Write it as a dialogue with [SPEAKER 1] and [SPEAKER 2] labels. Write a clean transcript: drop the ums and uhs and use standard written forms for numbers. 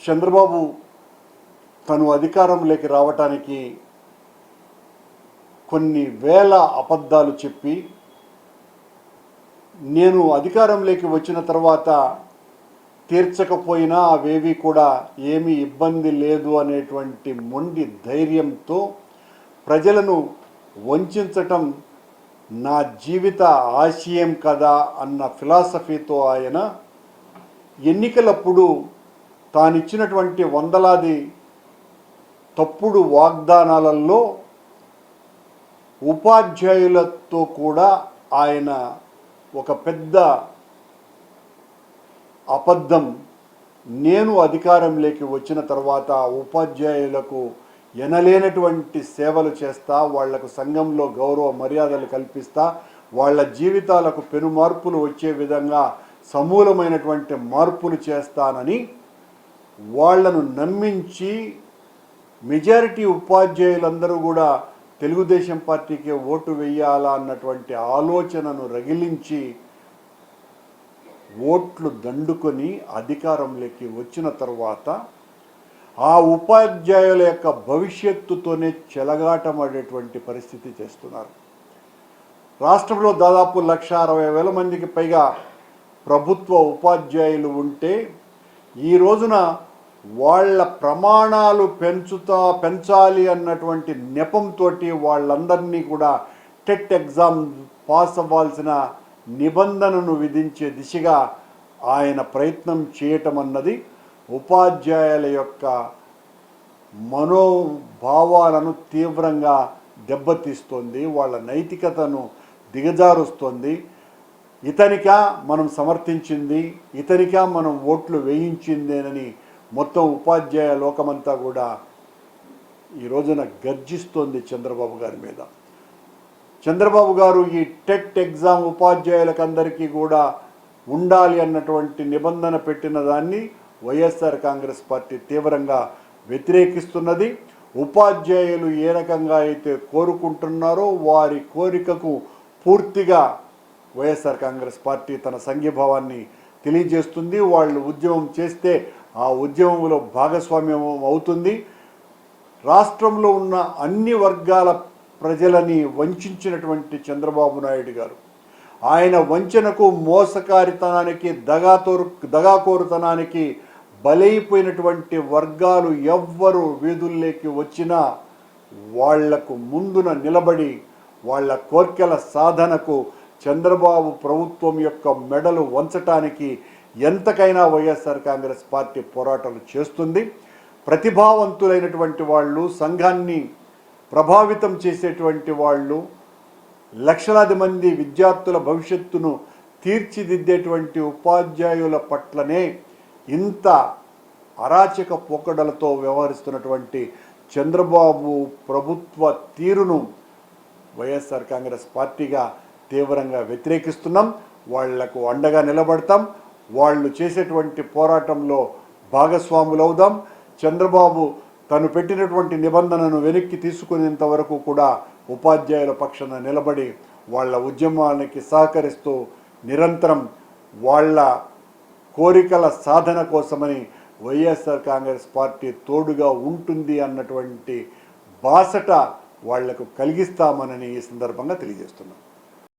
[SPEAKER 1] చంద్రబాబు తను అధికారంలోకి రావటానికి కొన్ని వేల అబద్ధాలు చెప్పి నేను అధికారంలోకి వచ్చిన తర్వాత తీర్చకపోయినా అవేవి కూడా ఏమీ ఇబ్బంది లేదు అనేటువంటి మొండి ధైర్యంతో ప్రజలను వంచటం నా జీవిత ఆశయం కదా అన్న ఫిలాసఫీతో ఆయన ఎన్నికలప్పుడు తానిచ్చినటువంటి వందలాది తప్పుడు వాగ్దానాలలో ఉపాధ్యాయులతో కూడా ఆయన ఒక పెద్ద అబద్ధం, నేను అధికారంలోకి వచ్చిన తర్వాత ఉపాధ్యాయులకు ఎనలేనటువంటి సేవలు చేస్తా, వాళ్లకు సంఘంలో గౌరవ మర్యాదలు కల్పిస్తా, వాళ్ళ జీవితాలకు పెను మార్పులు వచ్చే విధంగా సమూలమైనటువంటి మార్పులు చేస్తానని వాళ్లను నమ్మించి మెజారిటీ ఉపాధ్యాయులందరూ కూడా తెలుగుదేశం పార్టీకి ఓటు వేయాలా అన్నటువంటి ఆలోచనను రగిలించి ఓట్లు దండుకొని అధికారంలోకి వచ్చిన తర్వాత ఆ ఉపాధ్యాయుల యొక్క భవిష్యత్తుతోనే చెలగాటమాడేటువంటి పరిస్థితి చేస్తున్నారు. రాష్ట్రంలో దాదాపు 1,60,000 మందికి పైగా ప్రభుత్వ ఉపాధ్యాయులు ఉంటే ఈ రోజున వాళ్ళ ప్రమాణాలు పెంచాలి అన్నటువంటి నెపంతో వాళ్ళందరినీ కూడా టెట్ ఎగ్జామ్ పాస్ అవ్వాల్సిన నిబంధనను విధించే దిశగా ఆయన ప్రయత్నం చేయటం అన్నది ఉపాధ్యాయుల యొక్క మనోభావాలను తీవ్రంగా దెబ్బతీస్తోంది, వాళ్ళ నైతికతను దిగజారుస్తోంది. ఇతనికా మనం సమర్థించింది, ఇతనికా మనం ఓట్లు వేయించిందేనని మొత్తం ఉపాధ్యాయ లోకమంతా కూడా ఈ రోజున గర్జిస్తోంది చంద్రబాబు గారి మీద. చంద్రబాబు గారు ఈ టెట్ ఎగ్జామ్ ఉపాధ్యాయులకు అందరికీ కూడా ఉండాలి అన్నటువంటి నిబంధన పెట్టిన దాన్ని వైఎస్ఆర్ కాంగ్రెస్ పార్టీ తీవ్రంగా వ్యతిరేకిస్తున్నది. ఉపాధ్యాయులు ఏ రకంగా అయితే కోరుకుంటున్నారో వారి కోరికకు పూర్తిగా వైఎస్ఆర్ కాంగ్రెస్ పార్టీ తన సంఘీభావాన్ని తెలియజేస్తుంది. వాళ్ళు ఉద్యమం చేస్తే ఆ ఉద్యమంలో భాగస్వామ్యం అవుతుంది. రాష్ట్రంలో ఉన్న అన్ని వర్గాల ప్రజలని వంచినటువంటి చంద్రబాబు నాయుడు గారు ఆయన వంచనకు, మోసకారితనానికి, దగాకోరుతనానికి బలైపోయినటువంటి వర్గాలు ఎవ్వరు వీధుల్లోకి వచ్చినా వాళ్లకు ముందున నిలబడి వాళ్ళ కోర్కెల సాధనకు చంద్రబాబు ప్రభుత్వం యొక్క మెడలు వంచటానికి ఎంతకైనా వైఎస్ఆర్ కాంగ్రెస్ పార్టీ పోరాటాలు చేస్తుంది. ప్రతిభావంతులైనటువంటి వాళ్ళు, సంఘాన్ని ప్రభావితం చేసేటువంటి వాళ్ళు, లక్షలాది మంది విద్యార్థుల భవిష్యత్తును తీర్చిదిద్దేటువంటి ఉపాధ్యాయుల పట్లనే ఇంత అరాచక పోకడలతో వ్యవహరిస్తున్నటువంటి చంద్రబాబు ప్రభుత్వ తీరును వైఎస్ఆర్ కాంగ్రెస్ పార్టీగా తీవ్రంగా వ్యతిరేకిస్తున్నాం. వాళ్లకు అండగా నిలబడతాం. వాళ్ళు చేసేటువంటి పోరాటంలో భాగస్వాములవుదాం. చంద్రబాబు తను పెట్టినటువంటి నిబంధనను వెనక్కి తీసుకునేంత వరకు కూడా ఉపాధ్యాయుల పక్షాన నిలబడి వాళ్ళ ఉద్యమానికి సహకరిస్తూ నిరంతరం వాళ్ళ కోరికల సాధన కోసమని వైఎస్ఆర్ కాంగ్రెస్ పార్టీ తోడుగా ఉంటుంది అన్నటువంటి బాసట వాళ్లకు కలిగిస్తామని ఈ సందర్భంగా తెలియజేస్తున్నాం.